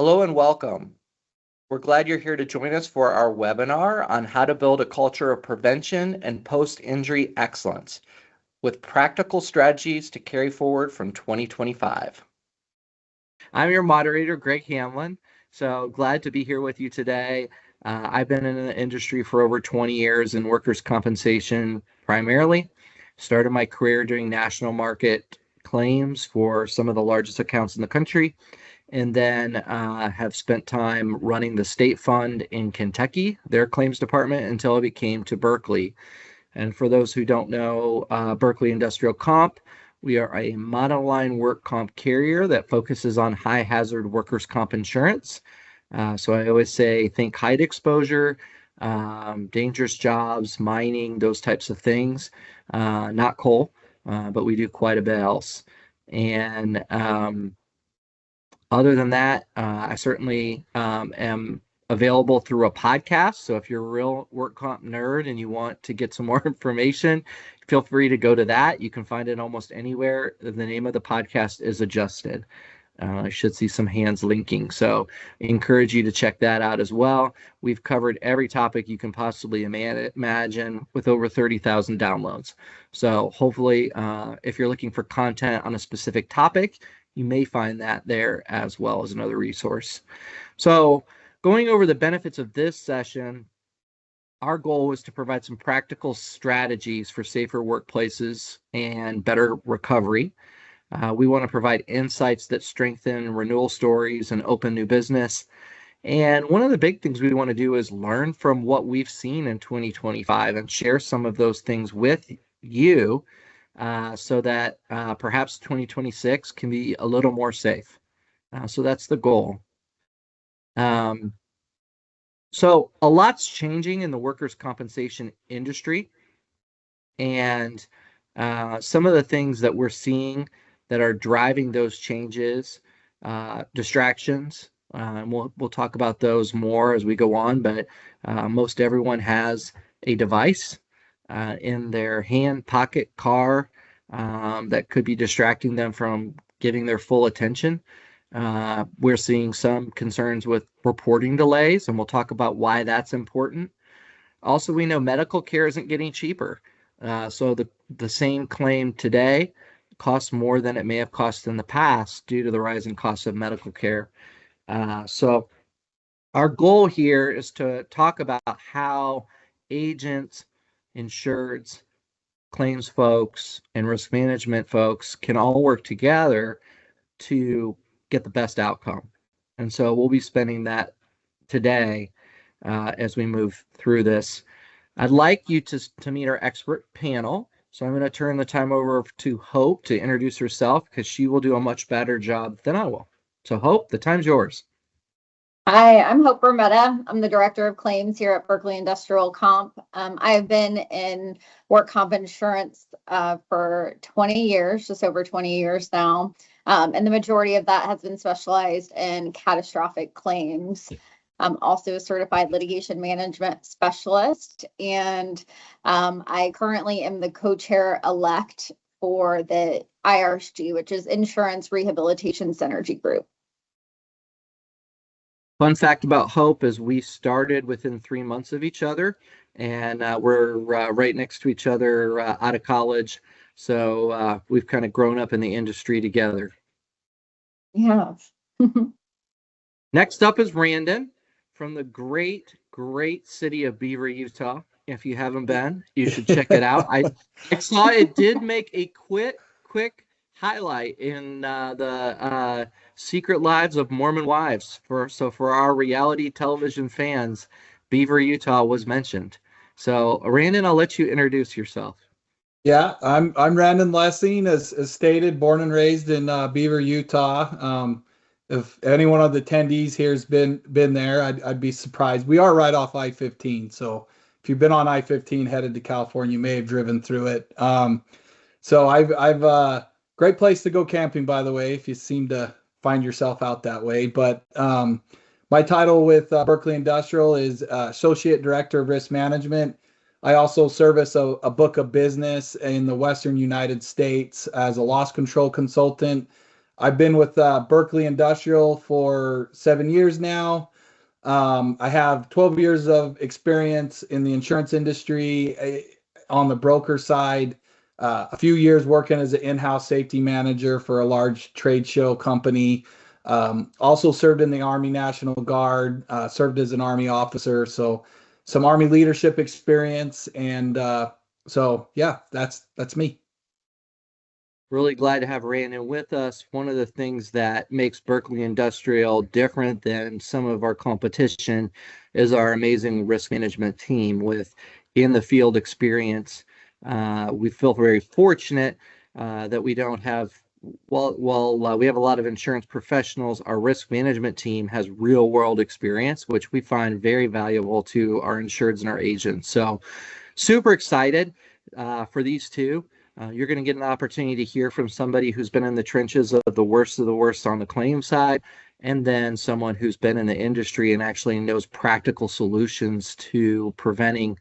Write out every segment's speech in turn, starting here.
Hello and welcome. We're glad you're here to join us for our webinar on how to build a culture of prevention and post-injury excellence with practical strategies to carry forward from 2025. I'm your moderator, Greg Hamlin. So glad to be here with you today. I've been in the industry for over 20 years in workers' compensation primarily. Started my career doing national market claims for some of the largest accounts in the country, and then have spent time running the state fund in Kentucky, their claims department, until I came to Berkeley. And for those who don't know, Berkeley Industrial Comp, we are a monoline work comp carrier that focuses on high hazard workers' comp insurance. So I always say think height exposure, dangerous jobs, mining, those types of things. Not coal, but we do quite a bit else. And other than that, I certainly am available through a podcast. So if you're a real work comp nerd and you want to get some more information, feel free to go to that. You can find it almost anywhere. The name of the podcast is Adjusted. I should see some hands linking. So I encourage you to check that out as well. We've covered every topic you can possibly imagine with over 30,000 downloads. So hopefully, if you're looking for content on a specific topic, you may find that there as well as another resource. So going over the benefits of this session, our goal was to provide some practical strategies for safer workplaces and better recovery. We want to provide insights that strengthen renewal stories and open new business. And one of the big things we want to do is learn from what we've seen in 2025 and share some of those things with you so that perhaps 2026 can be a little more safe. So that's the goal. So a lot's changing in the workers' compensation industry. And some of the things that we're seeing that are driving those changes, distractions, and we'll talk about those more as we go on, but most everyone has a device in their hand, pocket, car that could be distracting them from giving their full attention. We're seeing some concerns with reporting delays, and we'll talk about why that's important. Also, we know medical care isn't getting cheaper. So the same claim today costs more than it may have cost in the past due to the rising costs of medical care. So our goal here is to talk about how agents, insureds, claims folks, and risk management folks can all work together to get the best outcome. And so we'll be spending that today as we move through this. I'd like you to meet our expert panel. So I'm going to turn the time over to Hope to introduce herself because she will do a much better job than I will. So Hope, the time's yours. Hi, I'm Hope Bermetta. I'm the Director of Claims here at Berkeley Industrial Comp. I have been in work comp insurance for 20 years, just over 20 years now. And the majority of that has been specialized in catastrophic claims. I'm also a certified litigation management specialist, and I currently am the co-chair elect for the IRSG, which is Insurance Rehabilitation Synergy Group. Fun fact about Hope is we started within 3 months of each other, and we're right next to each other out of college. So we've kind of grown up in the industry together. Yeah. Next up is Randon from the great city of Beaver, Utah. If you haven't been, you should check it out. I saw it did make a quick highlight in the Secret Lives of Mormon Wives. For our reality television fans, Beaver, Utah was mentioned. So Randon, I'll let you introduce yourself. Yeah, I'm Randon Lessing, as stated, born and raised in Beaver, Utah. If any one of the attendees here has been there, I'd be surprised. We are right off I-15, so if you've been on I-15 headed to California, you may have driven through it. So I've great place to go camping, by the way, if you seem to find yourself out that way. But my title with Berkeley Industrial is Associate Director of Risk Management. I also service a book of business in the Western United States as a loss control consultant. I've been with Berkeley Industrial for 7 years now. I have 12 years of experience in the insurance industry on the broker side, a few years working as an in-house safety manager for a large trade show company. Also served in the Army National Guard, served as an Army officer. So some Army leadership experience. And so, yeah, that's me. Really glad to have Randon with us. One of the things that makes Berkeley Industrial different than some of our competition is our amazing risk management team with in the field experience. We feel very fortunate that we don't have, we have a lot of insurance professionals. Our risk management team has real world experience, which we find very valuable to our insureds and our agents. So super excited for these two. You're going to get an opportunity to hear from somebody who's been in the trenches of the worst on the claim side, and then someone who's been in the industry and actually knows practical solutions to preventing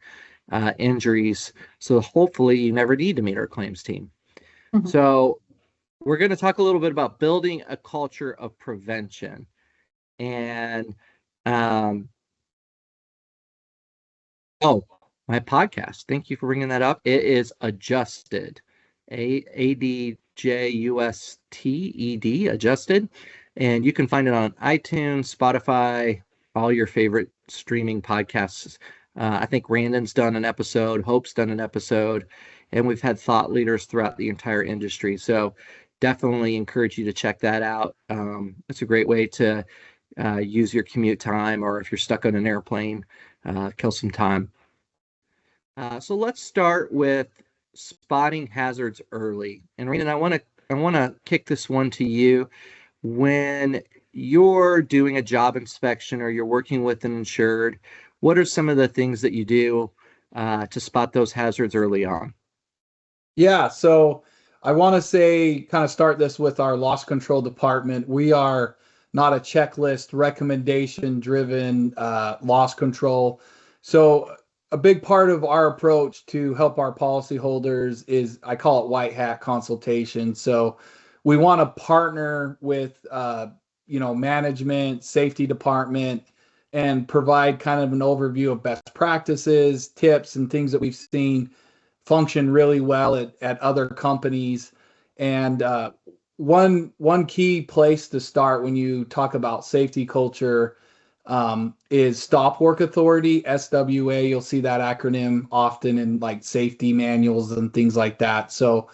injuries. So hopefully you never need to meet our claims team. Mm-hmm. So we're going to talk a little bit about building a culture of prevention. And my podcast. Thank you for bringing that up. It is Adjusted, ADJUSTED, Adjusted, and you can find it on iTunes, Spotify, all your favorite streaming podcasts. I think Randon's done an episode, Hope's done an episode, and we've had thought leaders throughout the entire industry. So definitely encourage you to check that out. It's a great way to use your commute time, or if you're stuck on an airplane, kill some time. So let's start with spotting hazards early. And Randon, I want to kick this one to you. When you're doing a job inspection or you're working with an insured, what are some of the things that you do to spot those hazards early on? Yeah, so I want to say, kind of start this with our loss control department. We are not a checklist, recommendation-driven loss control. So a big part of our approach to help our policyholders is, I call it white hat consultation. So we want to partner with, management, safety department, and provide kind of an overview of best practices, tips, and things that we've seen function really well at other companies. And one key place to start when you talk about safety culture is Stop Work Authority, SWA. You'll see that acronym often in like safety manuals and things like that. So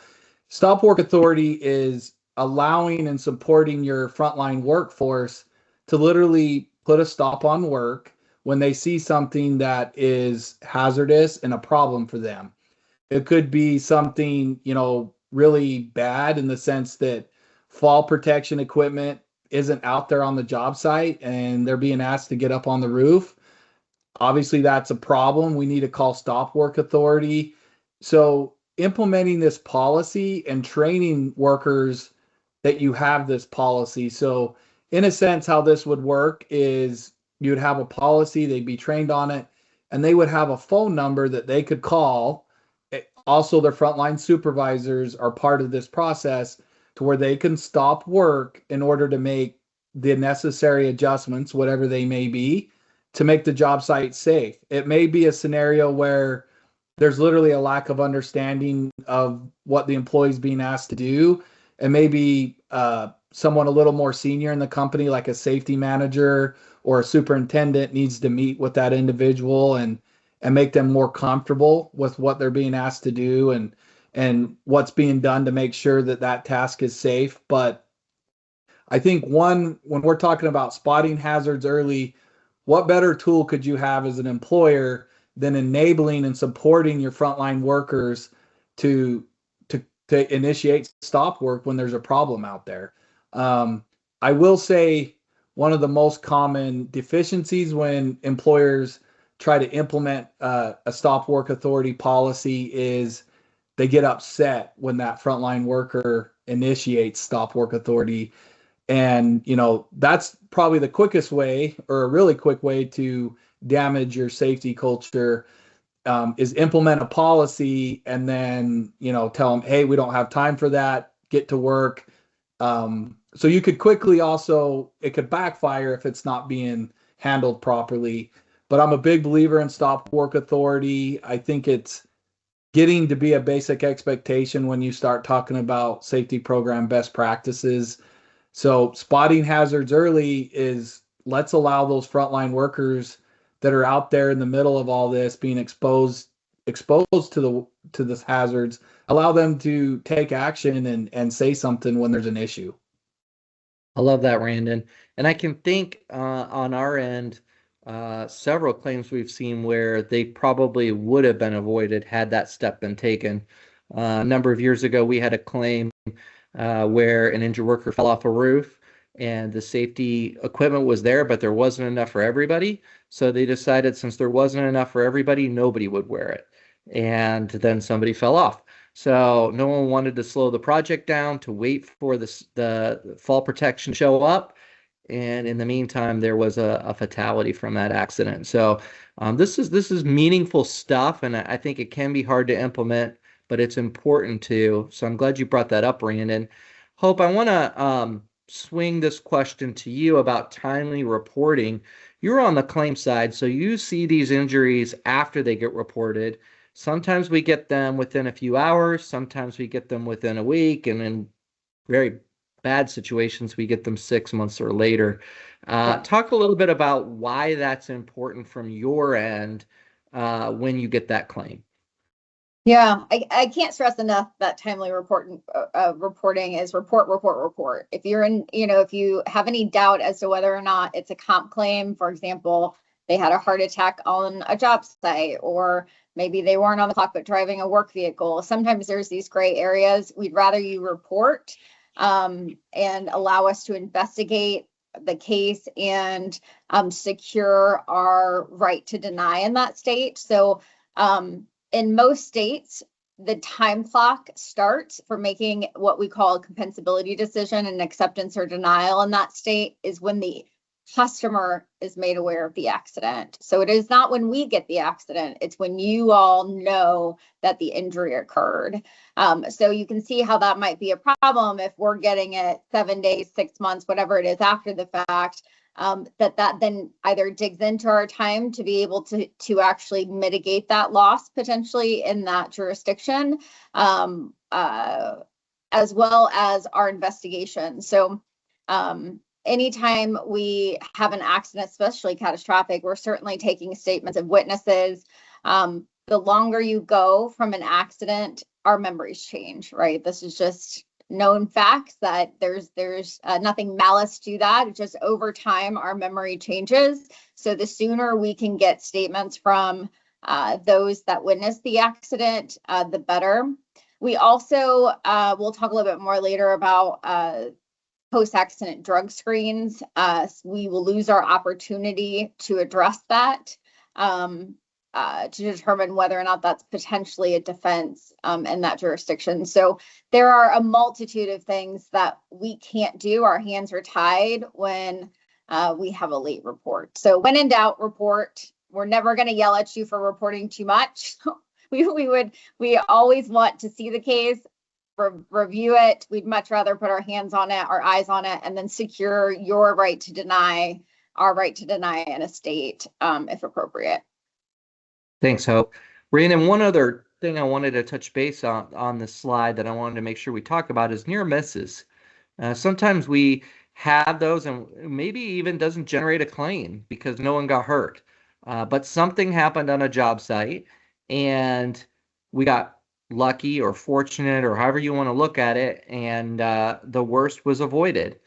Stop Work Authority is allowing and supporting your frontline workforce to literally put a stop on work when they see something that is hazardous and a problem for them. It could be something, really bad in the sense that fall protection equipment isn't out there on the job site and they're being asked to get up on the roof. Obviously, that's a problem. We need to call Stop Work Authority. So implementing this policy and training workers that you have this policy. So in a sense, how this would work is you would have a policy, they'd be trained on it, and they would have a phone number that they could call. Also, their frontline supervisors are part of this process to where they can stop work in order to make the necessary adjustments, whatever they may be, to make the job site safe. It may be a scenario where there's literally a lack of understanding of what the employee's being asked to do, and maybe someone a little more senior in the company, like a safety manager or a superintendent, needs to meet with that individual and make them more comfortable with what they're being asked to do and what's being done to make sure that that task is safe. But I think when we're talking about spotting hazards early, what better tool could you have as an employer than enabling and supporting your frontline workers to initiate stop work when there's a problem out there? I will say one of the most common deficiencies when employers try to implement a Stop Work Authority policy is they get upset when that frontline worker initiates Stop Work Authority. And, that's probably the quickest way, or a really quick way, to damage your safety culture, is implement a policy and then, tell them, hey, we don't have time for that, get to work. so you could quickly also, it could backfire if it's not being handled properly. But I'm a big believer in stop work authority. I think it's getting to be a basic expectation when you start talking about safety program best practices. So spotting hazards early is, let's allow those frontline workers that are out there in the middle of all this being exposed to the hazards, allow them to take action and say something when there's an issue. I love that, Randon. And I can think on our end, several claims we've seen where they probably would have been avoided had that step been taken. A number of years ago, we had a claim where an injured worker fell off a roof and the safety equipment was there, but there wasn't enough for everybody. So they decided since there wasn't enough for everybody, nobody would wear it. And then somebody fell off. So no one wanted to slow the project down to wait for the fall protection to show up. And in the meantime, there was a fatality from that accident. So this is meaningful stuff, and I think it can be hard to implement, but it's important too. So I'm glad you brought that up, Brandon. Hope, I want to swing this question to you about timely reporting. You're on the claim side, so you see these injuries after they get reported. Sometimes we get them within a few hours, sometimes we get them within a week, and in very bad situations, we get them 6 months or later. Talk a little bit about why that's important from your end when you get that claim. Yeah, I can't stress enough that timely reporting is report. If you're in, if you have any doubt as to whether or not it's a comp claim, for example, they had a heart attack on a job site, or maybe they weren't on the clock but driving a work vehicle. Sometimes there's these gray areas. We'd rather you report and allow us to investigate the case and secure our right to deny in that state. So in most states, the time clock starts for making what we call a compensability decision, and acceptance or denial in that state is when the customer is made aware of the accident. So it is not when we get the accident, it's when you all know that the injury occurred. So you can see how that might be a problem if we're getting it 7 days, 6 months, whatever it is after the fact. That then either digs into our time to be able to actually mitigate that loss potentially in that jurisdiction, as well as our investigation. So anytime we have an accident, especially catastrophic, we're certainly taking statements of witnesses. The longer you go from an accident, our memories change, right? This is just known facts that there's nothing malice to that. It's just over time, our memory changes. So the sooner we can get statements from those that witnessed the accident, the better. We also we'll talk a little bit more later about post-accident drug screens. We will lose our opportunity to address that, to determine whether or not that's potentially a defense in that jurisdiction. So there are a multitude of things that we can't do. Our hands are tied when we have a late report. So when in doubt, report. We're never going to yell at you for reporting too much. We always want to see the case, review it. We'd much rather put our hands on it, our eyes on it, and then secure your right to deny, our right to deny in a state if appropriate. Thanks, Hope. Brandon, one other thing I wanted to touch base on this slide that I wanted to make sure we talk about is near misses. Sometimes we have those and maybe even doesn't generate a claim because no one got hurt. But something happened on a job site and we got lucky or fortunate or however you want to look at it, and the worst was avoided.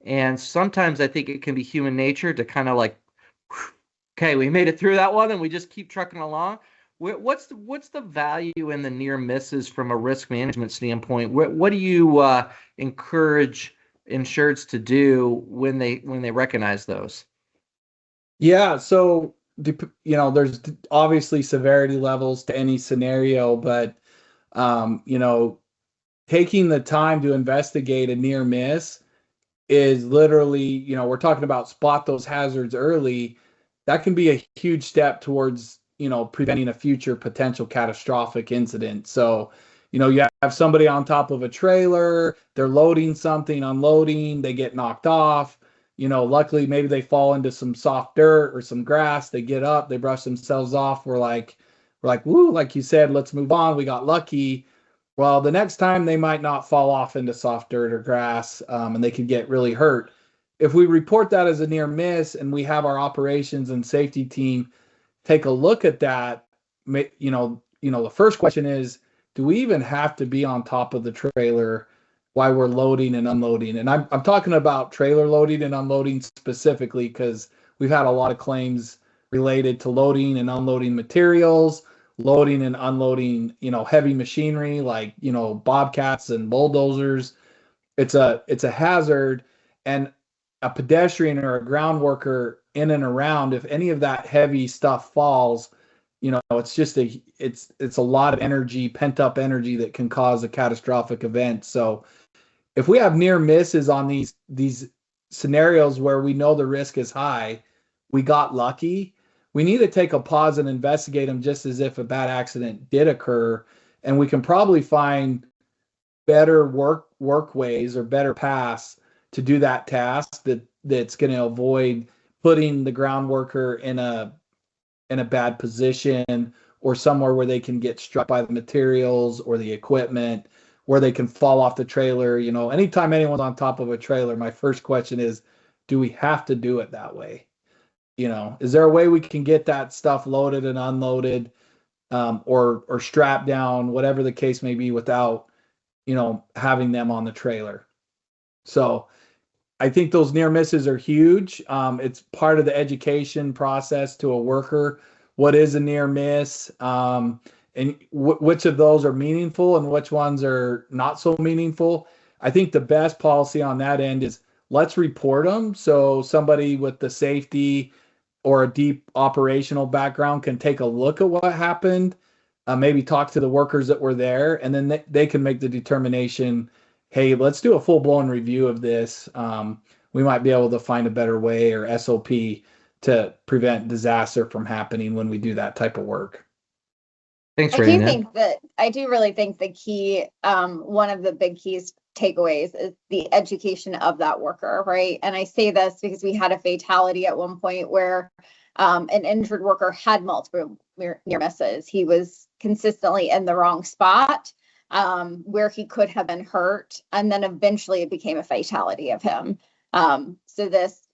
And sometimes I think it can be human nature to kind of like, okay, we made it through that one and we just keep trucking along. What's the value in the near misses from a risk management standpoint? What do you encourage insureds to do when they recognize those? Yeah, so there's obviously severity levels to any scenario, but taking the time to investigate a near miss is literally, we're talking about spot those hazards early. That can be a huge step towards, preventing a future potential catastrophic incident. So, You have somebody on top of a trailer, they're loading something, unloading, they get knocked off. Luckily maybe they fall into some soft dirt or some grass, they get up, they brush themselves off. We're like, woo, like you said, let's move on. We got lucky. Well, the next time they might not fall off into soft dirt or grass, and they could get really hurt. If we report that as a near miss and we have our operations and safety team take a look at that, the first question is, do we even have to be on top of the trailer while we're loading and unloading? And I'm talking about trailer loading and unloading specifically because we've had a lot of claims related to loading and unloading materials, loading and unloading, heavy machinery like, bobcats and bulldozers. It's a hazard, and a pedestrian or a ground worker in and around, if any of that heavy stuff falls, it's a lot of energy, pent up energy that can cause a catastrophic event. So if we have near misses on these scenarios where we know the risk is high, we got lucky. We need to take a pause and investigate them just as if a bad accident did occur, and we can probably find better work ways or better paths to do that task that's going to avoid putting the ground worker in a bad position or somewhere where they can get struck by the materials or the equipment, where they can fall off the trailer. Anytime anyone's on top of a trailer, my first question is, do we have to do it that way? Is there a way we can get that stuff loaded and unloaded, or strapped down, whatever the case may be, without having them on the trailer? So I think those near misses are huge. It's part of the education process to a worker. What is a near miss? And which of those are meaningful and which ones are not so meaningful? I think the best policy on that end is, let's report them so somebody with the safety or a deep operational background can take a look at what happened, maybe talk to the workers that were there, and then they can make the determination, hey, let's do a full-blown review of this. We might be able to find a better way or SOP to prevent disaster from happening when we do that type of work. Thanks, I Raina. do really think the key, one of the big keys takeaways is the education of that worker, right? And I say this because we had a fatality at one point where an injured worker had multiple near misses. He was consistently in the wrong spot, where he could have been hurt, and then eventually it became a fatality of him. So this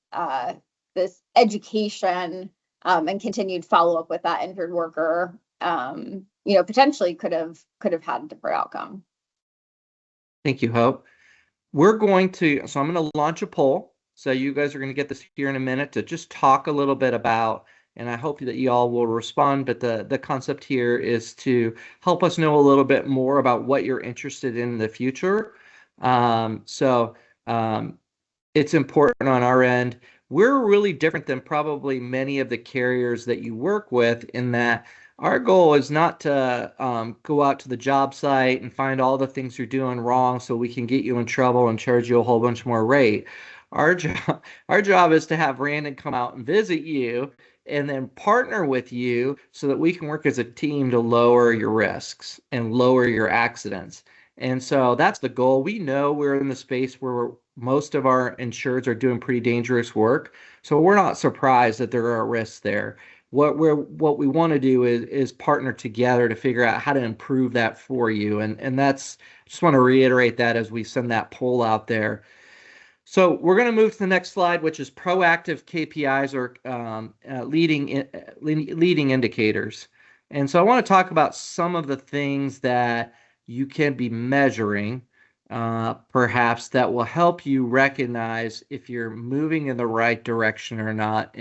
education and continued follow-up with that injured worker, potentially could have had a different outcome. Thank you, Hope. I'm going to launch a poll. So you guys are going to get this here in a minute to just talk a little bit about, and I hope that you all will respond, but the concept here is to help us know a little bit more about what you're interested in the future. It's important on our end. We're really different than probably many of the carriers that you work with, in that our goal is not to go out to the job site and find all the things you're doing wrong so we can get you in trouble and charge you a whole bunch more rate. Our job is to have Randon come out and visit you and then partner with you so that we can work as a team to lower your risks and lower your accidents. And so that's the goal. We know we're in the space where most of our insureds are doing pretty dangerous work, so we're not surprised that there are risks there. What we want to do is partner together to figure out how to improve that for you. And that's, just want to reiterate that as we send that poll out there. So we're going to move to the next slide, which is proactive KPIs, or leading indicators. And so I want to talk about some of the things that you can be measuring, perhaps, that will help you recognize if you're moving in the right direction or not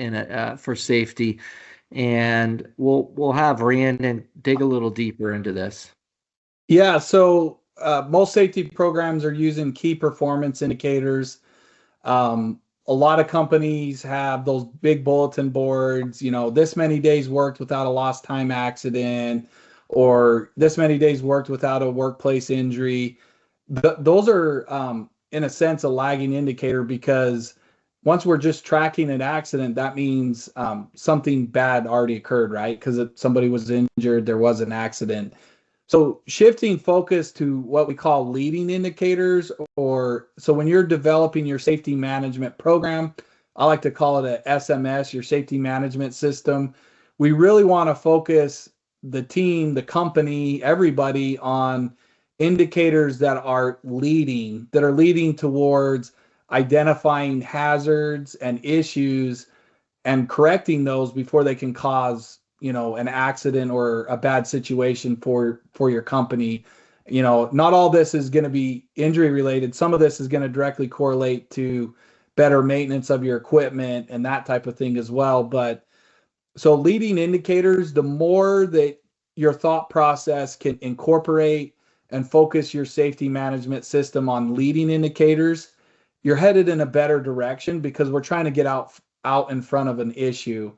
for safety. And we'll have Randon dig a little deeper into this. Yeah, so most safety programs are using key performance indicators. A lot of companies have those big bulletin boards, this many days worked without a lost time accident, or this many days worked without a workplace injury. Those are, in a sense, a lagging indicator, because once we're just tracking an accident, that means something bad already occurred, right? Because somebody was injured, there was an accident. So shifting focus to what we call leading indicators, or so when you're developing your safety management program, I like to call it a SMS, your safety management system. We really want to focus the team, the company, everybody on indicators that are leading towards identifying hazards and issues and correcting those before they can cause, an accident or a bad situation for your company. Not all this is going to be injury related. Some of this is going to directly correlate to better maintenance of your equipment and that type of thing as well. But so leading indicators, the more that your thought process can incorporate and focus your safety management system on leading indicators, you're headed in a better direction, because we're trying to get out in front of an issue,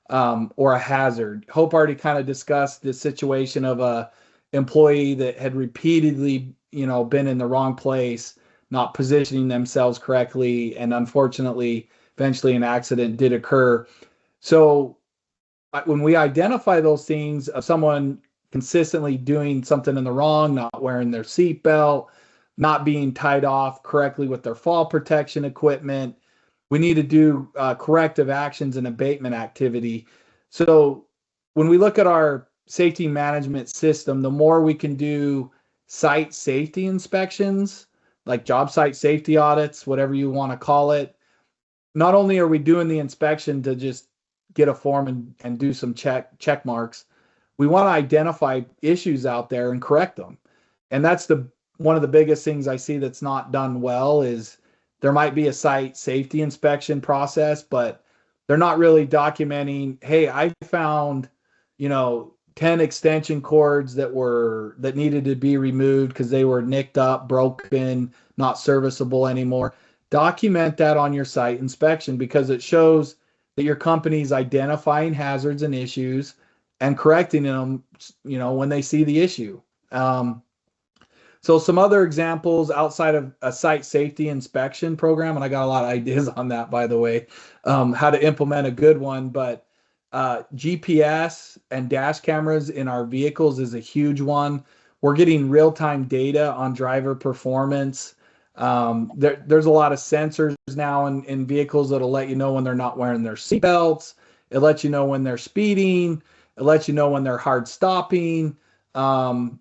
or a hazard. Hope already kind of discussed the situation of a employee that had repeatedly, been in the wrong place, not positioning themselves correctly, and unfortunately, eventually an accident did occur. So when we identify those things of someone consistently doing something in the wrong, not wearing their seatbelt, not being tied off correctly with their fall protection equipment, we need to do corrective actions and abatement activity. So when we look at our safety management system, the more we can do site safety inspections, like job site safety audits, whatever you want to call it, not only are we doing the inspection to just get a form and do some check marks, we want to identify issues out there and correct them. And that's the one of the biggest things I see that's not done well is there might be a site safety inspection process, but they're not really documenting, hey, I found, 10 extension cords that needed to be removed because they were nicked up, broken, not serviceable anymore. Document that on your site inspection, because it shows that your company's identifying hazards and issues and correcting them, when they see the issue. So some other examples outside of a site safety inspection program, and I got a lot of ideas on that, by the way, how to implement a good one, but GPS and dash cameras in our vehicles is a huge one. We're getting real-time data on driver performance. There's a lot of sensors now in vehicles that'll let you know when they're not wearing their seatbelts. It lets you know when they're speeding. It lets you know when they're hard stopping. And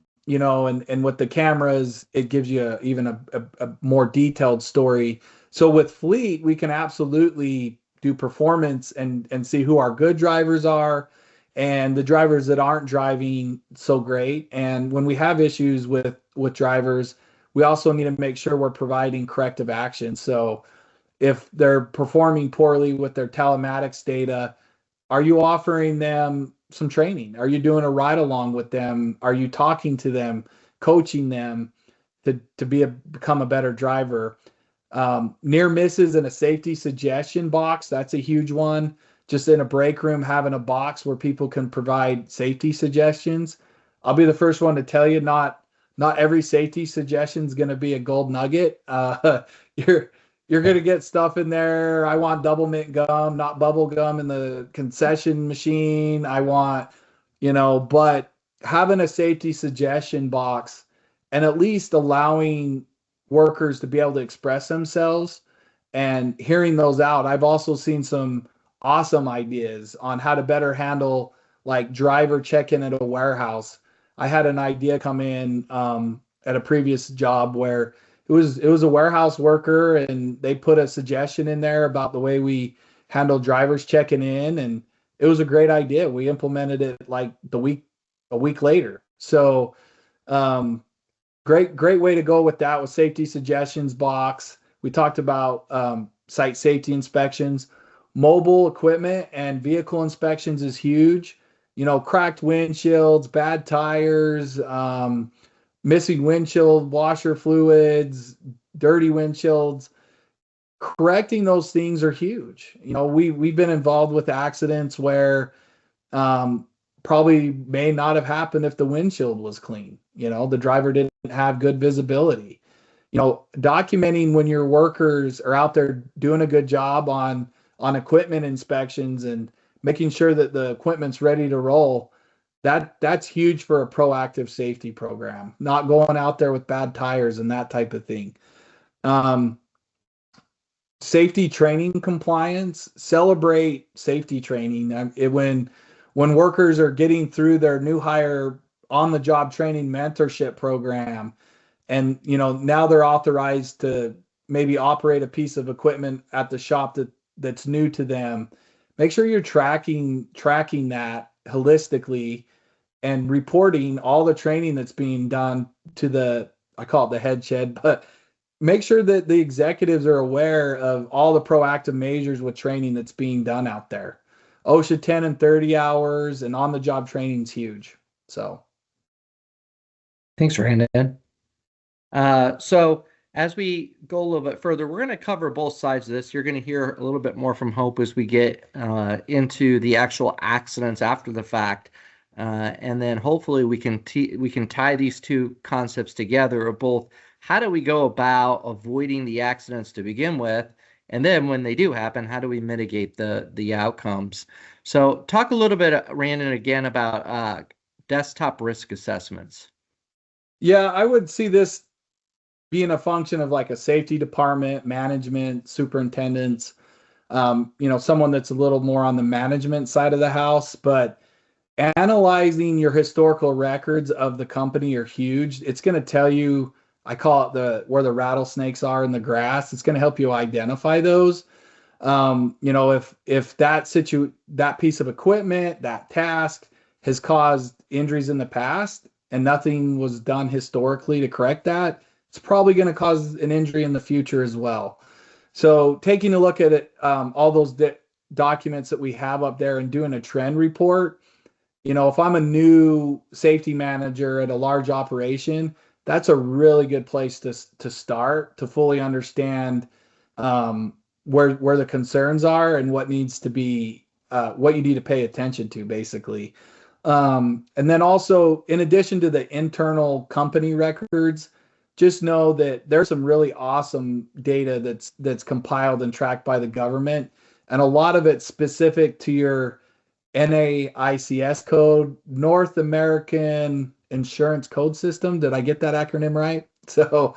with the cameras, it gives you even a more detailed story. So with fleet, we can absolutely do performance and see who our good drivers are and the drivers that aren't driving so great. And when we have issues with drivers, we also need to make sure we're providing corrective action. So if they're performing poorly with their telematics data, are you offering them some training? Are you doing a ride along with them? Are you talking to them, coaching them to become a better driver? Near misses in a safety suggestion box, that's a huge one. Just in a break room, having a box where people can provide safety suggestions. I'll be the first one to tell you, not every safety suggestion is going to be a gold nugget. You're going to get stuff in there. I want double mint gum, not bubble gum in the concession machine. I want, but having a safety suggestion box and at least allowing workers to be able to express themselves and hearing those out. I've also seen some awesome ideas on how to better handle like driver check-in at a warehouse. I had an idea come in at a previous job where it was a warehouse worker, and they put a suggestion in there about the way we handle drivers checking in, and it was a great idea. We implemented it like a week later. So great way to go with that with safety suggestions box. We talked about site safety inspections. Mobile equipment and vehicle inspections is huge. Cracked windshields, bad tires, missing windshield washer fluids, dirty windshields. Correcting those things are huge. We've been involved with accidents where probably may not have happened if the windshield was clean. The driver didn't have good visibility. Documenting when your workers are out there doing a good job on equipment inspections and making sure that the equipment's ready to roll. That's huge for a proactive safety program, not going out there with bad tires and that type of thing. Um, Safety training compliance, celebrate safety training. When workers are getting through their new hire on the job training mentorship program, and now they're authorized to maybe operate a piece of equipment at the shop that's new to them. Make sure you're tracking that holistically and reporting all the training that's being done to the, I call it the head shed, but make sure that the executives are aware of all the proactive measures with training that's being done out there. OSHA 10 and 30 hours and on the job training is huge. So Thanks, Brandon. So as we go a little bit further, we're going to cover both sides of this. You're going to hear a little bit more from Hope as we get into the actual accidents after the fact. And then hopefully we can tie these two concepts together of both how do we go about avoiding the accidents to begin with, and then when they do happen, how do we mitigate the outcomes? So talk a little bit, Randon, again about desktop risk assessments. yeah, I would see this being a function of like a safety department, management, superintendents, someone that's a little more on the management side of the house, but analyzing your historical records of the company are huge. It's going to tell you, I call it where the rattlesnakes are in the grass. It's going to help you identify those. If that piece of equipment, that task has caused injuries in the past and nothing was done historically to correct that, it's probably going to cause an injury in the future as well. So taking a look at it, all those documents that we have up there and doing a trend report, if I'm a new safety manager at a large operation, that's a really good place to start to fully understand where the concerns are and what needs to be what you need to pay attention to, basically. And then also, in addition to the internal company records, just know that there's some really awesome data that's compiled and tracked by the government, and a lot of it's specific to your NAICS code, North American Insurance Code System. Did I get that acronym right? So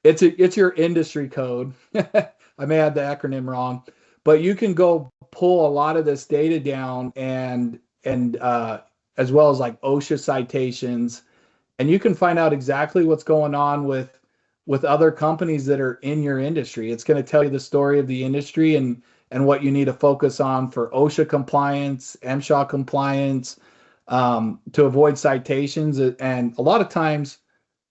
it's your industry code. I may have the acronym wrong, but you can go pull a lot of this data down and as well as like OSHA citations, and you can find out exactly what's going on with other companies that are in your industry. It's going to tell you the story of the industry and what you need to focus on for OSHA compliance, MSHA compliance, to avoid citations. And a lot of times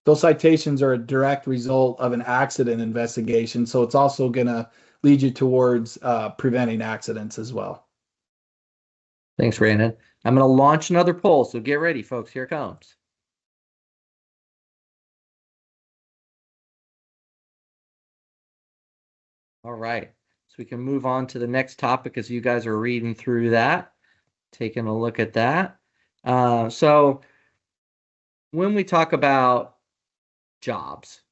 those citations are a direct result of an accident investigation. So it's also going to lead you towards preventing accidents as well. Thanks, Brandon. I'm going to launch another poll, so get ready, folks. Here it comes. All right, so we can move on to the next topic as you guys are reading through that, taking a look at that. So when we talk about jobs,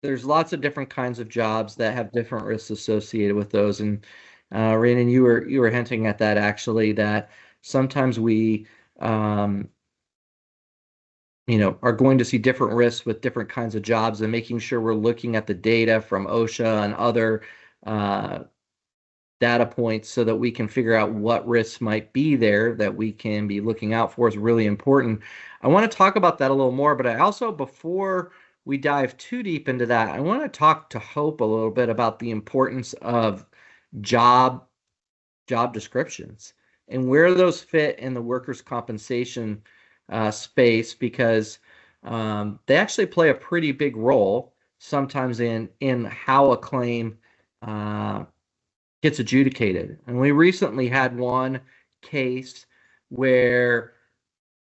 there's lots of different kinds of jobs that have different risks associated with those. And Rhiannon, you were hinting at that actually, that sometimes we are going to see different risks with different kinds of jobs, and making sure we're looking at the data from OSHA and other data points so that we can figure out what risks might be there that we can be looking out for is really important. I want to talk about that a little more, but I also, before we dive too deep into that, I want to talk to Hope a little bit about the importance of job descriptions and where those fit in the workers' compensation space, because they actually play a pretty big role sometimes in how a claim gets adjudicated. And we recently had one case where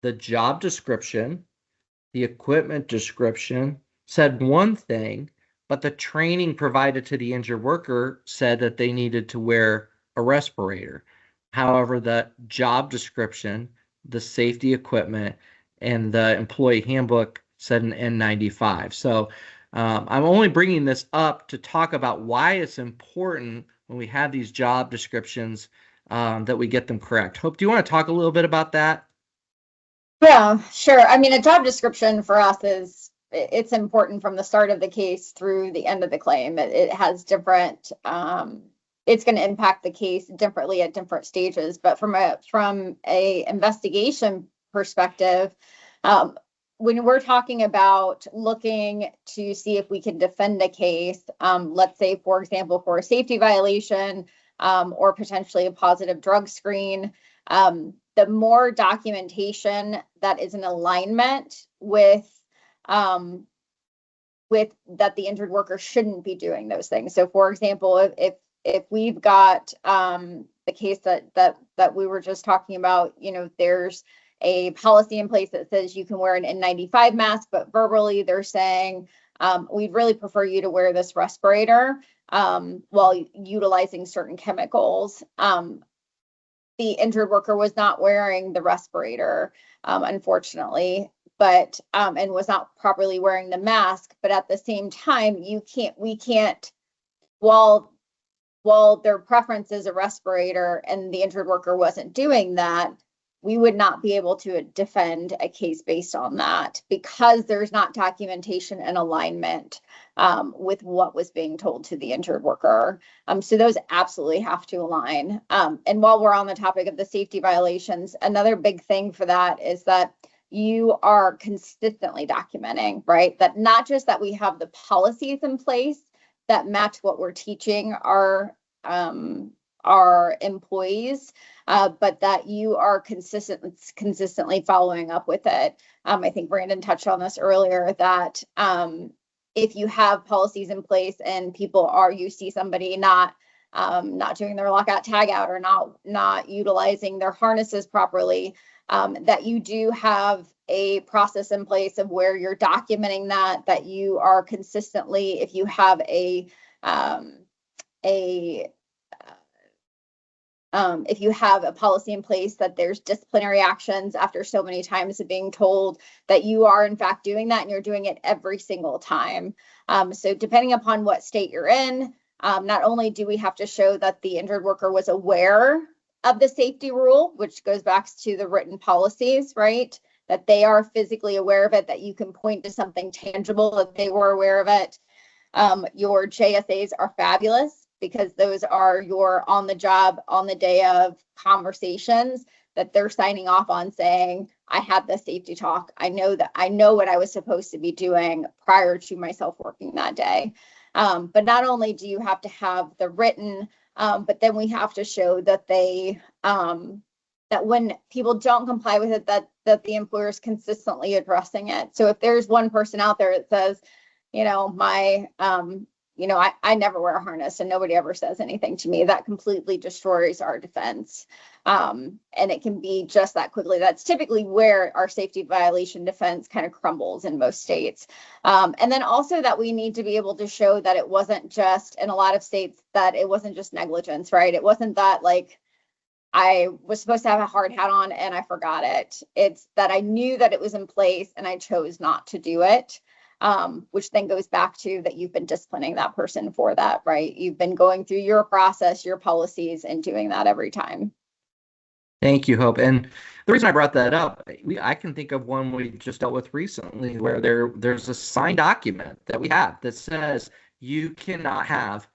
the job description, the equipment description said one thing, but the training provided to the injured worker said that they needed to wear a respirator. However, the job description, the safety equipment, and the employee handbook said an N95. So I'm only bringing this up to talk about why it's important when we have these job descriptions that we get them correct. Hope, do you want to talk a little bit about that? Yeah, sure. I mean, a job description for us is it's important from the start of the case through the end of the claim. It has different it's going to impact the case differently at different stages. But from a investigation perspective, when we're talking about looking to see if we can defend a case, let's say, for example, for a safety violation or potentially a positive drug screen, the more documentation that is in alignment with that the injured worker shouldn't be doing those things. So, for example, if we've got the case that we were just talking about, there's a policy in place that says you can wear an N95 mask, but verbally they're saying we'd really prefer you to wear this respirator while utilizing certain chemicals. The injured worker was not wearing the respirator, unfortunately, but and was not properly wearing the mask. But at the same time, we can't, while their preference is a respirator and the injured worker wasn't doing that, we would not be able to defend a case based on that because there's not documentation and alignment with what was being told to the injured worker. So those absolutely have to align. And while we're on the topic of the safety violations, another big thing for that is that you are consistently documenting, right? That not just that we have the policies in place that match what we're teaching our employees, but that you are consistently following up with it. I think Brandon touched on this earlier, that if you have policies in place and you see somebody not doing their lockout tagout or not utilizing their harnesses properly, that you do have a process in place of where you're documenting that you are consistently, if you have if you have a policy in place that there's disciplinary actions after so many times of being told that you are in fact doing that and you're doing it every single time. So depending upon what state you're in, not only do we have to show that the injured worker was aware of the safety rule, which goes back to the written policies, right? That they are physically aware of it, that you can point to something tangible that they were aware of it. Your JSAs are fabulous because those are your on the job, on the day of conversations that they're signing off on saying, I had the safety talk. I know what I was supposed to be doing prior to myself working that day. But not only do you have to have the written, but then we have to show that that when people don't comply with it, that the employer is consistently addressing it. So if there's one person out there that says, I never wear a harness and nobody ever says anything to me, that completely destroys our defense. And it can be just that quickly. That's typically where our safety violation defense kind of crumbles in most states. And then also that we need to be able to show that it wasn't just, in a lot of states, that it wasn't just negligence, right? It wasn't that like I was supposed to have a hard hat on and I forgot it. It's that I knew that it was in place and I chose not to do it. Which then goes back to that you've been disciplining that person for that, right? You've been going through your process, your policies, and doing that every time. Thank you, Hope. And the reason I brought that up, I can think of one we just dealt with recently where there's a signed document that we have that says you cannot have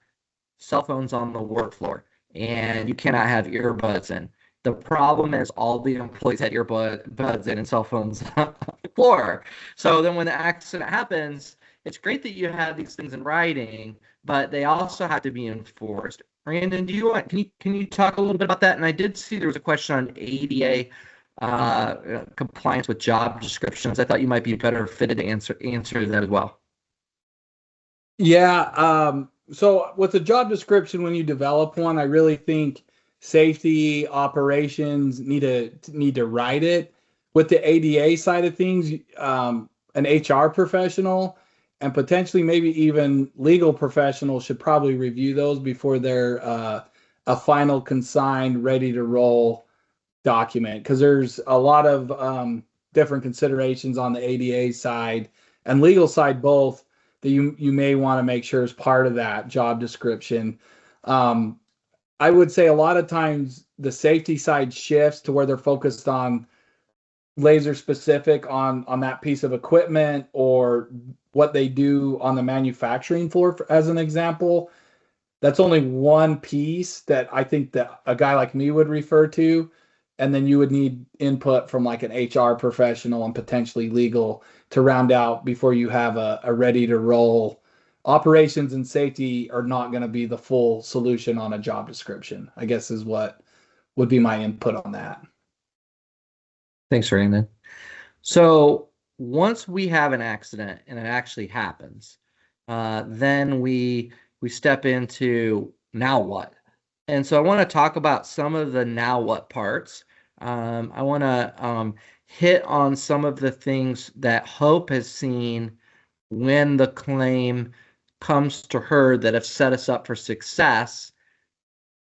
cell phones on the work floor and you cannot have earbuds in. The problem is all the employees had earbuds in and cell phones on the floor. So then when the accident happens, it's great that you have these things in writing, but they also have to be enforced. Brandon, can you talk a little bit about that? And I did see there was a question on ADA compliance with job descriptions. I thought you might be better fitted to answer that as well. Yeah. So with the job description, when you develop one, I really think safety operations need to write it. With the ADA side of things, an HR professional and potentially maybe even legal professionals should probably review those before they're a final consigned, ready to roll document, because there's a lot of different considerations on the ADA side and legal side both that you may want to make sure is part of that job description. I would say a lot of times the safety side shifts to where they're focused on laser specific on that piece of equipment or what they do on the manufacturing floor, as an example, that's only one piece that I think that a guy like me would refer to. And then you would need input from like an HR professional and potentially legal to round out before you have a ready to roll. Operations and safety are not going to be the full solution on a job description, I guess is what would be my input on that. Thanks, Raymond. So once we have an accident and it actually happens, then we step into now what? And so I want to talk about some of the now what parts. I want to hit on some of the things that Hope has seen when the claim comes to her that have set us up for success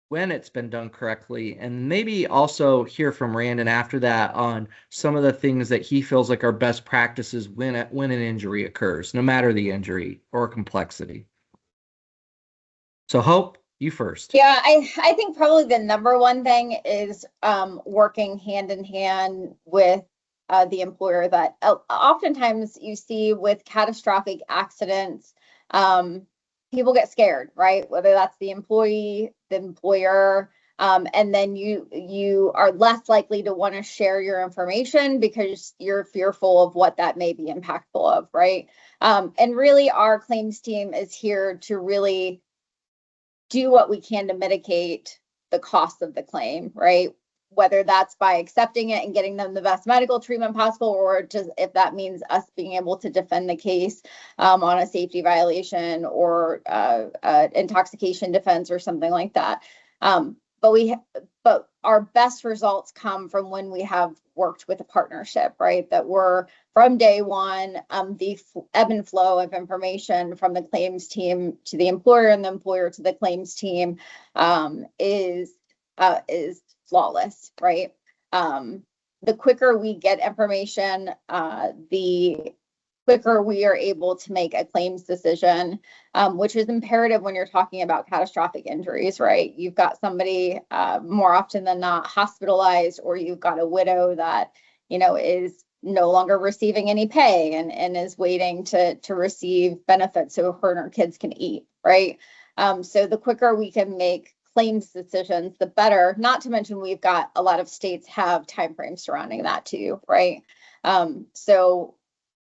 when it's been done correctly, and maybe also hear from Randon after that on some of the things that he feels like are best practices when an injury occurs, no matter the injury or complexity. So Hope, you first. Yeah, I think probably the number one thing is working hand in hand with the employer. That oftentimes you see with catastrophic accidents, people get scared, right? Whether that's the employee, the employer, and then you are less likely to want to share your information because you're fearful of what that may be impactful of, right? And really, our claims team is here to really do what we can to mitigate the cost of the claim, right? Whether that's by accepting it and getting them the best medical treatment possible, or just if that means us being able to defend the case on a safety violation or intoxication defense or something like that. But our best results come from when we have worked with a partnership, right? That we're from day one, the ebb and flow of information from the claims team to the employer and the employer to the claims team is flawless, right? The quicker we get information, the quicker we are able to make a claims decision, which is imperative when you're talking about catastrophic injuries, right? You've got somebody more often than not hospitalized, or you've got a widow that, is no longer receiving any pay and is waiting to receive benefits so her and her kids can eat, right? So the quicker we can make claims decisions, the better. Not to mention we've got a lot of states have timeframes surrounding that too, right? So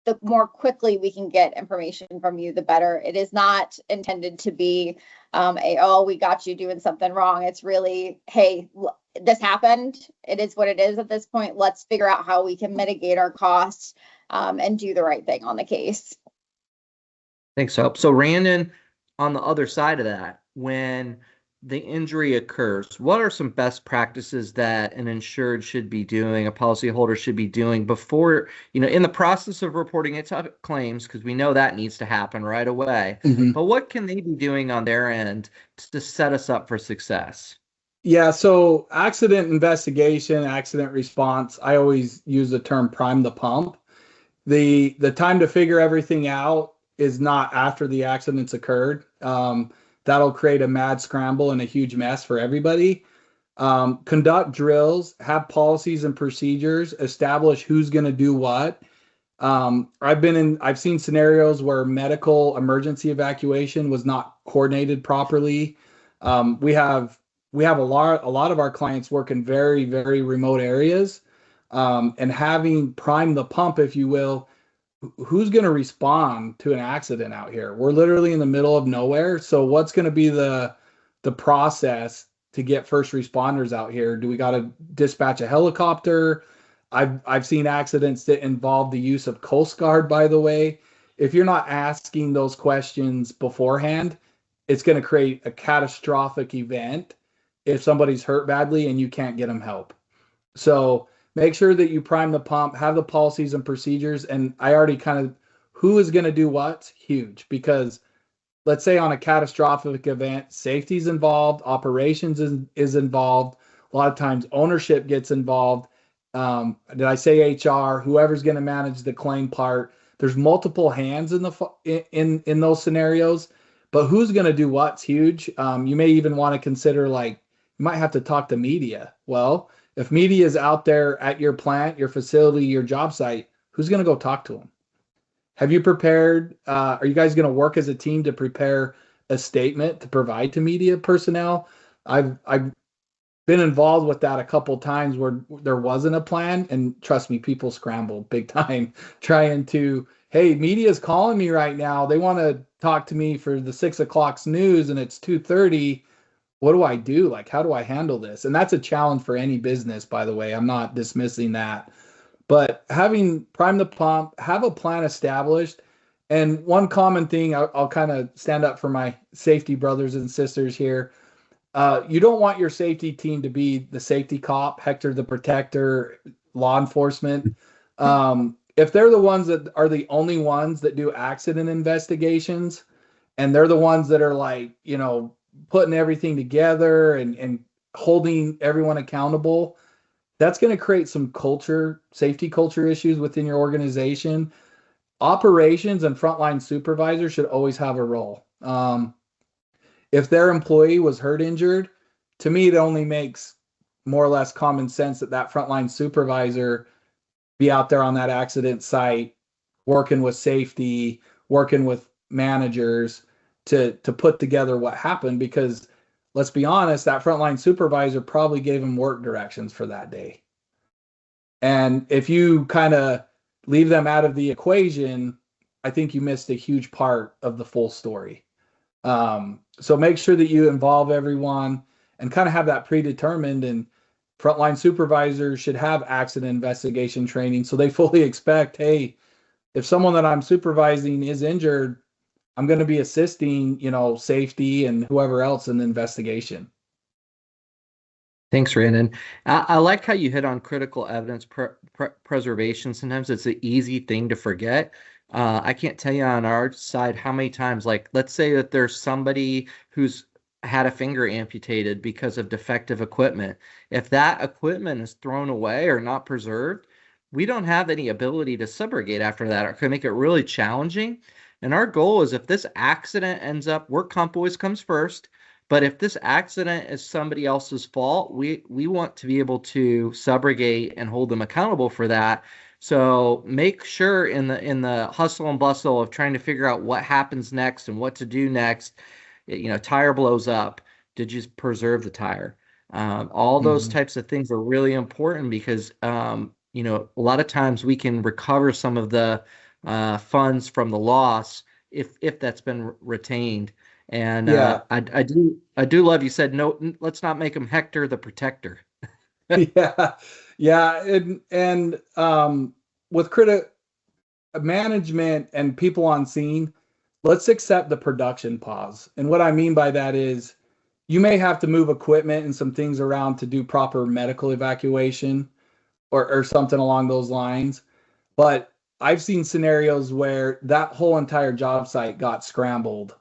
the more quickly we can get information from you, the better. It is not intended to be we got you doing something wrong. It's really, hey, this happened. It is what it is at this point. Let's figure out how we can mitigate our costs and do the right thing on the case. Thanks, Hope. So Randon, on the other side of that, when the injury occurs, what are some best practices that an insured should be doing, a policyholder should be doing before, in the process of reporting it to claims, because we know that needs to happen right away. Mm-hmm. But what can they be doing on their end to set us up for success? Yeah, so accident investigation, accident response, I always use the term prime the pump. The time to figure everything out is not after the accident's occurred. That'll create a mad scramble and a huge mess for everybody. Conduct drills, have policies and procedures, establish who's going to do what. I've seen scenarios where medical emergency evacuation was not coordinated properly. We have a lot of our clients work in very, very remote areas, and having prime the pump, if you will. Who's going to respond to an accident out here? We're literally in the middle of nowhere. So what's going to be the process to get first responders out here? Do we got to dispatch a helicopter? I've seen accidents that involve the use of Coast Guard, by the way. If you're not asking those questions beforehand, it's going to create a catastrophic event if somebody's hurt badly and you can't get them help. So make sure that you prime the pump, have the policies and procedures. And I already who is going to do what's huge, because let's say on a catastrophic event, safety's involved, operations is involved. A lot of times ownership gets involved. Did I say HR? Whoever's going to manage the claim part. There's multiple hands in those scenarios, but who's going to do what's huge. You may even want to consider like you might have to talk to media. Well, if media is out there at your plant, your facility, your job site, who's going to go talk to them? Have you prepared? Are you guys going to work as a team to prepare a statement to provide to media personnel? I've been involved with that a couple times where there wasn't a plan, and trust me, people scrambled big time trying to. Hey, media's calling me right now. They want to talk to me for the 6 o'clock news, and it's 2:30. What do I do? Like, how do I handle this? And that's a challenge for any business, by the way. I'm not dismissing that. But having prime the pump, have a plan established. And one common thing, I'll kind of stand up for my safety brothers and sisters here. You don't want your safety team to be the safety cop, Hector the protector, law enforcement. If they're the ones that are the only ones that do accident investigations, and they're the ones that are like, putting everything together and holding everyone accountable, that's going to create some safety culture issues within your organization. Operations and frontline supervisors should always have a role. If their employee was hurt, injured, to me, it only makes more or less common sense that frontline supervisor be out there on that accident site, working with safety, working with managers to put together what happened. Because let's be honest, that frontline supervisor probably gave them work directions for that day. And if you kind of leave them out of the equation, I think you missed a huge part of the full story. So make sure that you involve everyone and kind of have that predetermined. And frontline supervisors should have accident investigation training, so they fully expect, hey, if someone that I'm supervising is injured, I'm going to be assisting, safety and whoever else in the investigation. Thanks, Randon. I like how you hit on critical evidence preservation. Sometimes it's an easy thing to forget. I can't tell you on our side how many times, like, let's say that there's somebody who's had a finger amputated because of defective equipment. If that equipment is thrown away or not preserved, we don't have any ability to subrogate after that. It can make it really challenging. And our goal is, if this accident ends up, work comp always comes first. But if this accident is somebody else's fault, we want to be able to subrogate and hold them accountable for that. So make sure in the hustle and bustle of trying to figure out what happens next and what to do next, tire blows up. Did you preserve the tire? All those types of things are really important because a lot of times we can recover some of the funds from the loss if that's been retained. And Yeah. I do love you said, no, let's not make him Hector the protector. Yeah. And with management and people on scene, let's accept the production pause. And what I mean by that is, you may have to move equipment and some things around to do proper medical evacuation or something along those lines. But I've seen scenarios where that whole entire job site got scrambled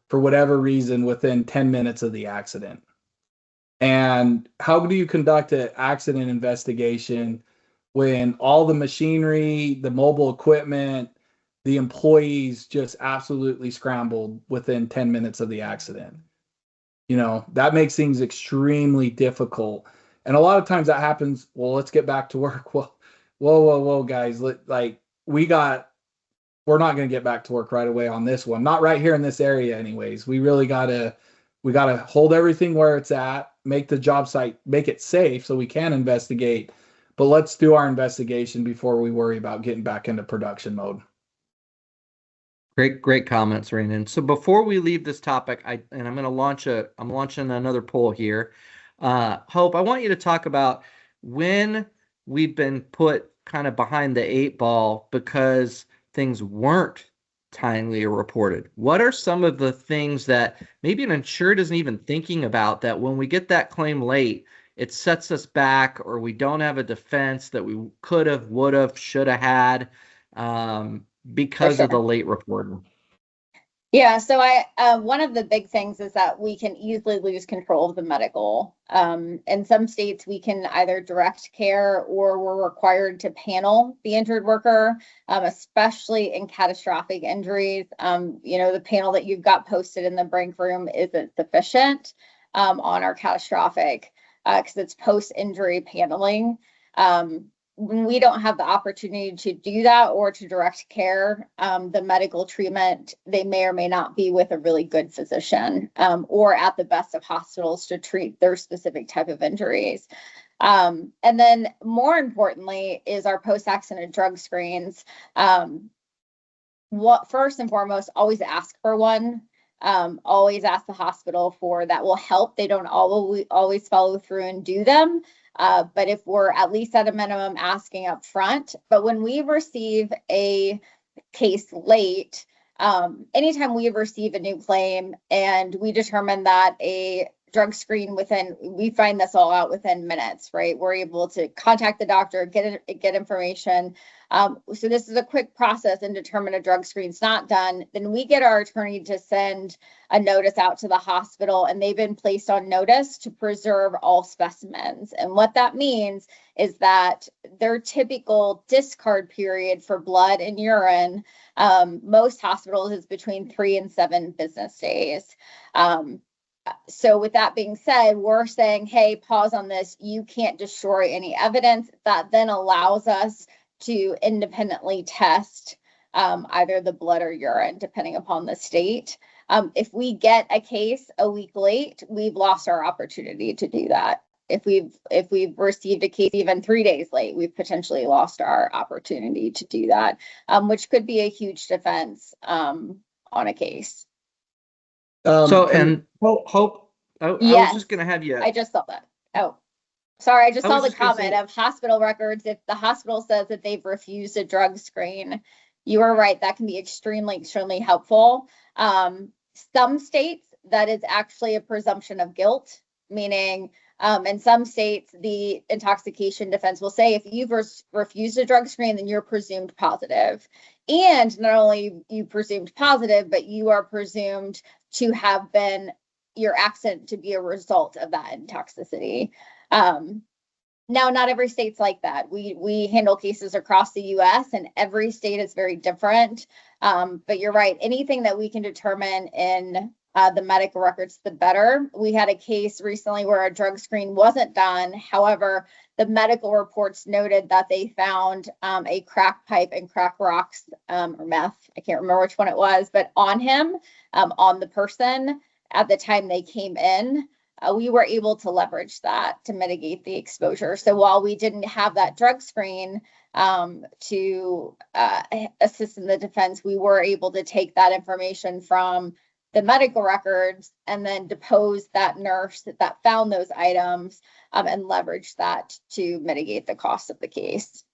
for whatever reason within 10 minutes of the accident. And how do you conduct an accident investigation when all the machinery, the mobile equipment, the employees just absolutely scrambled within 10 minutes of the accident? That makes things extremely difficult. And a lot of times that happens, well, let's get back to work. Well, whoa, guys, we're not going to get back to work right away on this one. Not right here in this area anyways. We really got to hold everything where it's at, make the job site, make it safe so we can investigate. But let's do our investigation before we worry about getting back into production mode. Great comments, Raymond. So before we leave this topic, I'm launching another poll here. Hope, I want you to talk about when we've been put kind of behind the 8 ball because things weren't timely reported. What are some of the things that maybe an insured isn't even thinking about, that when we get that claim late, it sets us back, or we don't have a defense that we could have, would have, should have had because of the late reporting? Yeah, so one of the big things is that we can easily lose control of the medical. In some states, we can either direct care or we're required to panel the injured worker, especially in catastrophic injuries. The panel that you've got posted in the break room isn't sufficient. on our catastrophic, because it's post-injury paneling. When we don't have the opportunity to do that or to direct care, the medical treatment, they may or may not be with a really good physician, or at the best of hospitals to treat their specific type of injuries. And then more importantly is our post-accident drug screens. What first and foremost, always ask for one. Always ask the hospital for that will help. They don't always follow through and do them. But if we're at least at a minimum asking up front, but when we receive a case late, anytime we receive a new claim and we determine that a drug screen we find this all out within minutes, right? We're able to contact the doctor, get information. So this is a quick process and determine a drug screen's not done. Then we get our attorney to send a notice out to the hospital, and they've been placed on notice to preserve all specimens. And what that means is that their typical discard period for blood and urine, most hospitals is between 3 and 7 business days. So with that being said, we're saying, hey, pause on this. You can't destroy any evidence. That then allows us to independently test either the blood or urine, depending upon the state. If we get a case a week late, we've lost our opportunity to do that. If we've received a case even 3 days late, we've potentially lost our opportunity to do that, which could be a huge defense on a case. Hope, I was just going to have you. I just saw that. Oh, sorry. I just saw the comment say, of hospital records. If the hospital says that they've refused a drug screen, you are right. That can be extremely, extremely helpful. Some states, that is actually a presumption of guilt, meaning in some states, the intoxication defense will say, if you've refused a drug screen, then you're presumed positive. And not only you presumed positive, but you are presumed to have been your accident to be a result of that intoxicity. Now, not every state's like that. We handle cases across the US and every state is very different. But you're right, anything that we can determine in the medical records, the better. We had a case recently where a drug screen wasn't done. However, the medical reports noted that they found a crack pipe and crack rocks or meth. I can't remember which one it was, but on him, on the person at the time they came in. We were able to leverage that to mitigate the exposure. So while we didn't have that drug screen to assist in the defense, we were able to take that information from the medical records and then depose that nurse that found those items and leverage that to mitigate the cost of the case.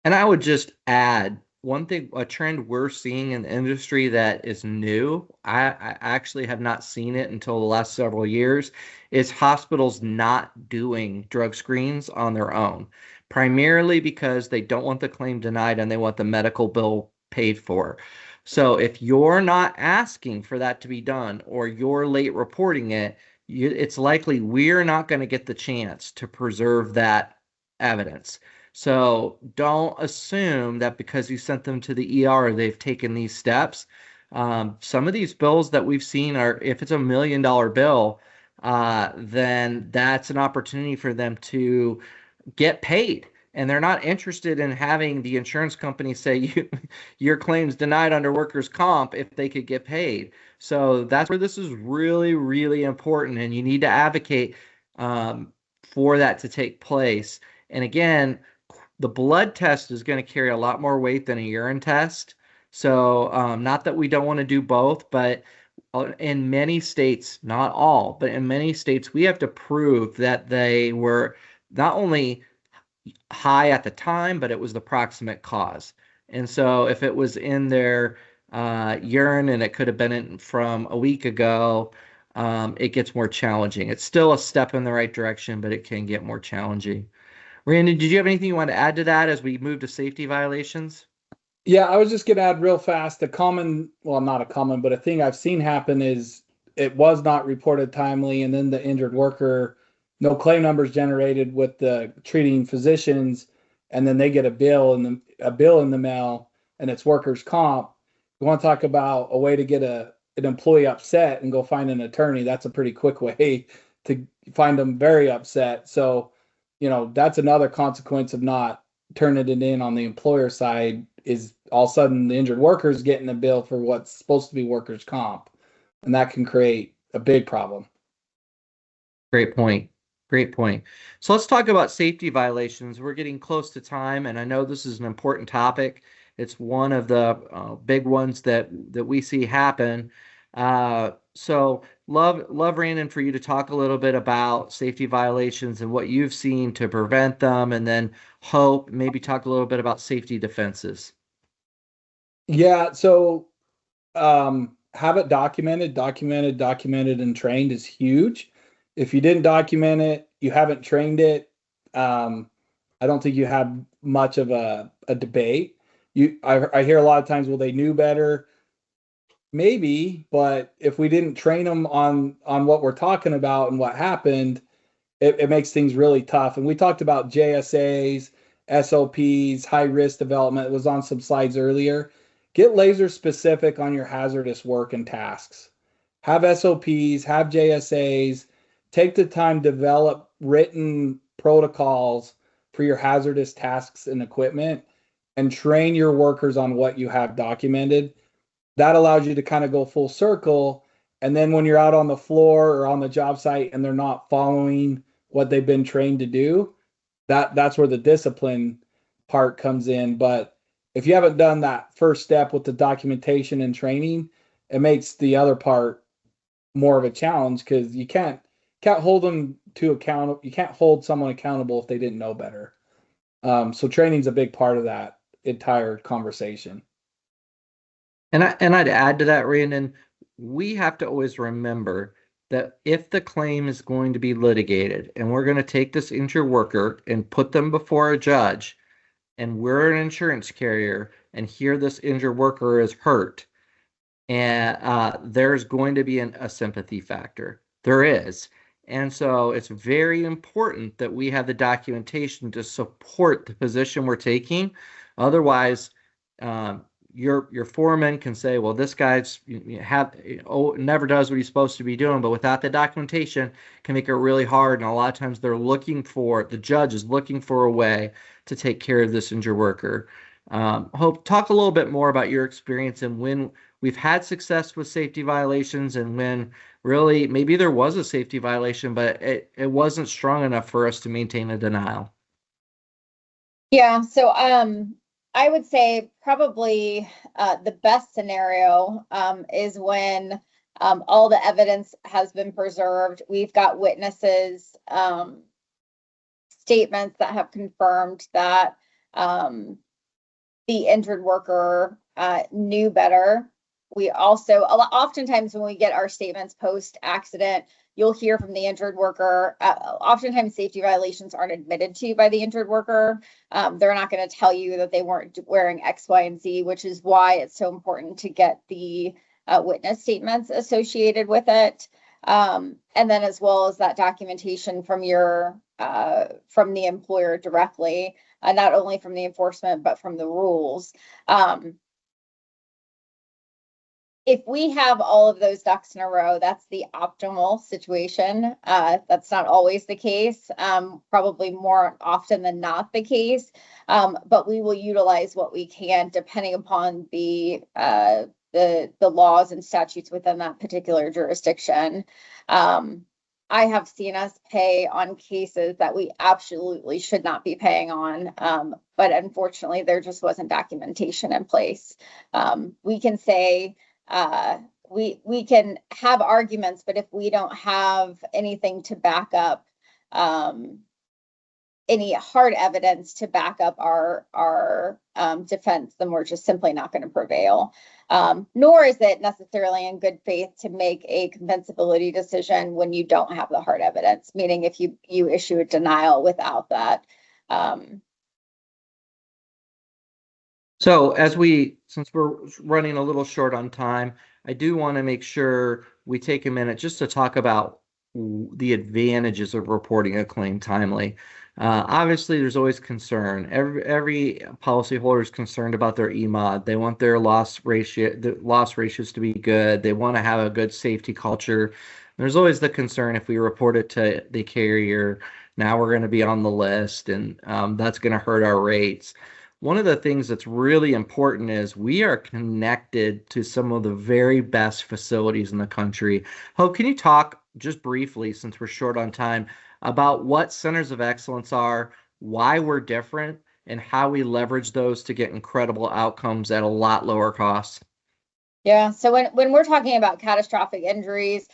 And I would just add one thing, a trend we're seeing in the industry that is new, I actually have not seen it until the last several years, is hospitals not doing drug screens on their own, primarily because they don't want the claim denied and they want the medical bill paid for. So if you're not asking for that to be done or you're late reporting it, it's likely we're not going to get the chance to preserve that evidence. So don't assume that because you sent them to the ER, they've taken these steps. Some of these bills that we've seen are, if it's $1 million bill, then that's an opportunity for them to get paid. And they're not interested in having the insurance company say your claim's denied under workers' comp if they could get paid. So that's where this is really, really important. And you need to advocate for that to take place. And again, the blood test is going to carry a lot more weight than a urine test. So not that we don't want to do both, but in many states, not all, but in many states, we have to prove that they were not only high at the time, but it was the proximate cause. And so if it was in their urine and it could have been in from a week ago, it gets more challenging. It's still a step in the right direction, but it can get more challenging. Randy, did you have anything you want to add to that as we move to safety violations? Yeah, I was just going to add real fast, not a common, but a thing I've seen happen is it was not reported timely, and then the injured worker, no claim numbers generated with the treating physicians, and then they get a bill in the mail, and it's workers' comp. You want to talk about a way to get a an employee upset and go find an attorney, that's a pretty quick way to find them very upset. So, that's another consequence of not turning it in on the employer side, is all of a sudden the injured worker is getting a bill for what's supposed to be workers' comp. And that can create a big problem. Great point. Great point. So let's talk about safety violations. We're getting close to time, and I know this is an important topic. It's one of the big ones that we see happen. So love Brandon for you to talk a little bit about safety violations and what you've seen to prevent them, and then Hope maybe talk a little bit about safety defenses. Yeah. So have it documented, and trained is huge. If you didn't document it, you haven't trained it. I don't think you have much of a debate. I hear a lot of times, well, they knew better. Maybe, but if we didn't train them on what we're talking about and what happened, it makes things really tough. And we talked about JSAs, SOPs, high risk development. It was on some slides earlier. Get laser specific on your hazardous work and tasks. Have SOPs, have JSAs. Take the time to develop written protocols for your hazardous tasks and equipment, and train your workers on what you have documented. That allows you to kind of go full circle. And then when you're out on the floor or on the job site and they're not following what they've been trained to do, that's where the discipline part comes in. But if you haven't done that first step with the documentation and training, it makes the other part more of a challenge, because you can't hold them to account. You can't hold someone accountable if they didn't know better. So training is a big part of that entire conversation. And I'd add to that, Randon, we have to always remember that if the claim is going to be litigated and we're going to take this injured worker and put them before a judge, and we're an insurance carrier and here this injured worker is hurt, and there's going to be a sympathy factor. There is. And so it's very important that we have the documentation to support the position we're taking. Otherwise, your foreman can say, well, this guy's never does what he's supposed to be doing, but without the documentation, can make it really hard. And a lot of times the judge is looking for a way to take care of this injured worker. Hope, talk a little bit more about your experience and when we've had success with safety violations, and when really maybe there was a safety violation, but it wasn't strong enough for us to maintain a denial. Yeah, so I would say probably the best scenario is when all the evidence has been preserved. We've got witnesses, statements that have confirmed that the injured worker knew better. We also, oftentimes when we get our statements post-accident, you'll hear from the injured worker. Oftentimes safety violations aren't admitted to by the injured worker. They're not going to tell you that they weren't wearing X, Y, and Z, which is why it's so important to get the witness statements associated with it. And then as well as that documentation from from the employer directly, not only from the enforcement, but from the rules. If we have all of those ducks in a row, that's the optimal situation. That's not always the case, probably more often than not the case, but we will utilize what we can depending upon the laws and statutes within that particular jurisdiction. I have seen us pay on cases that we absolutely should not be paying on, but unfortunately there just wasn't documentation in place. We can say, we can have arguments, but if we don't have anything to back up, any hard evidence to back up our defense, then we're just simply not going to prevail. Nor is it necessarily in good faith to make a compensability decision when you don't have the hard evidence, meaning if you issue a denial without that. So since we're running a little short on time, I do want to make sure we take a minute just to talk about the advantages of reporting a claim timely. Obviously, there's always concern. Every policyholder is concerned about their EMOD. They want their the loss ratios to be good. They want to have a good safety culture. There's always the concern if we report it to the carrier, now we're going to be on the list, and that's going to hurt our rates. One of the things that's really important is we are connected to some of the very best facilities in the country. Hope, can you talk just briefly, since we're short on time, about what centers of excellence are, why we're different, and how we leverage those to get incredible outcomes at a lot lower costs? Yeah, so when we're talking about catastrophic injuries,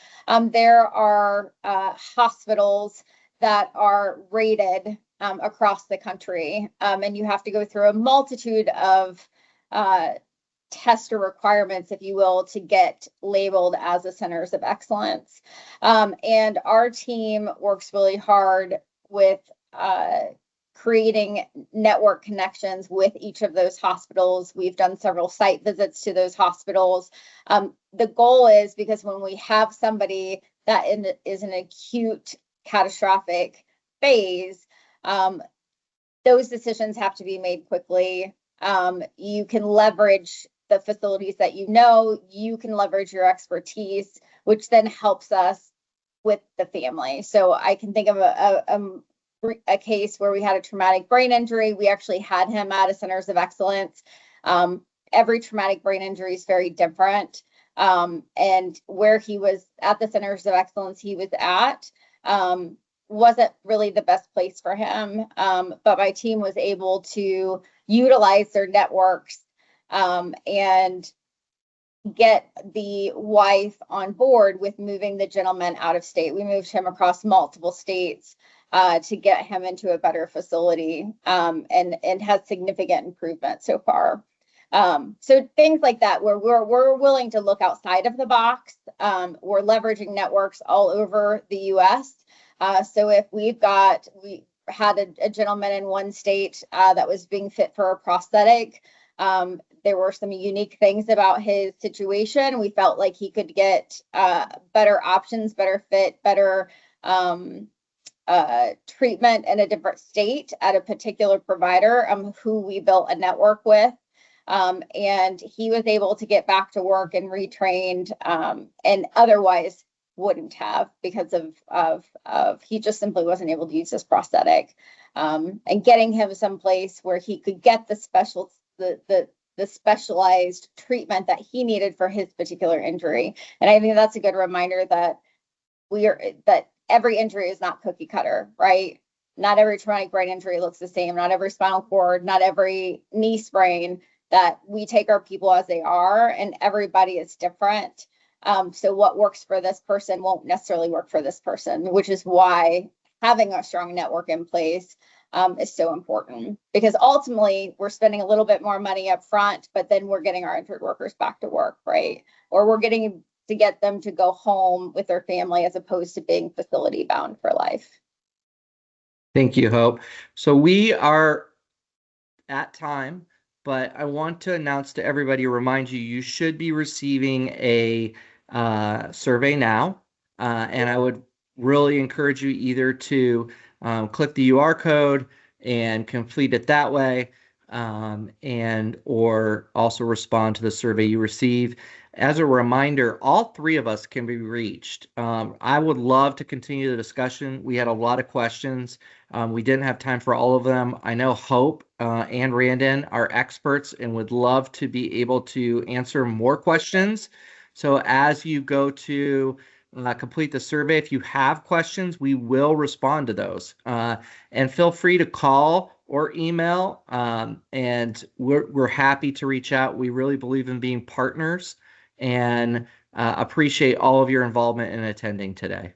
there are hospitals that are rated across the country, and you have to go through a multitude of tester requirements, if you will, to get labeled as a centers of excellence. And our team works really hard with creating network connections with each of those hospitals. We've done several site visits to those hospitals. The goal is, because when we have somebody that is an acute catastrophic phase, those decisions have to be made quickly. You can leverage the facilities that you can leverage your expertise, which then helps us with the family. So I can think of a case where we had a traumatic brain injury. We actually had him at a centers of excellence. Every traumatic brain injury is very different. And where he was at the centers of excellence he was at wasn't really the best place for him. But my team was able to utilize their networks and get the wife on board with moving the gentleman out of state. We moved him across multiple states to get him into a better facility, and has significant improvement so far. So things like that, where we're willing to look outside of the box. We're leveraging networks all over the U.S. So if we had a gentleman in one state that was being fit for a prosthetic, there were some unique things about his situation. We felt like he could get better options, better fit, better treatment in a different state at a particular provider who we built a network with. And he was able to get back to work and retrained, and otherwise wouldn't have, because of he just simply wasn't able to use this prosthetic. And getting him someplace where he could get the specialized treatment that he needed for his particular injury. And I think that's a good reminder that every injury is not cookie cutter, right? Not every traumatic brain injury looks the same, not every spinal cord, not every knee sprain, that we take our people as they are, and everybody is different. So what works for this person won't necessarily work for this person, which is why having a strong network in place is so important, because ultimately we're spending a little bit more money up front, but then we're getting our injured workers back to work, right? Or we're getting to get them to go home with their family as opposed to being facility bound for life. Thank you, Hope. So we are at time, but I want to announce to everybody, remind you, you should be receiving a survey now. And I would really encourage you either to click the UR code and complete it that way, and or also respond to the survey you receive. As a reminder, all three of us can be reached. I would love to continue the discussion. We had a lot of questions. We didn't have time for all of them. I know Hope and Randon are experts and would love to be able to answer more questions. So as you go to complete the survey, if you have questions, we will respond to those. And feel free to call or email, and we're happy to reach out. We really believe in being partners, and appreciate all of your involvement in attending today.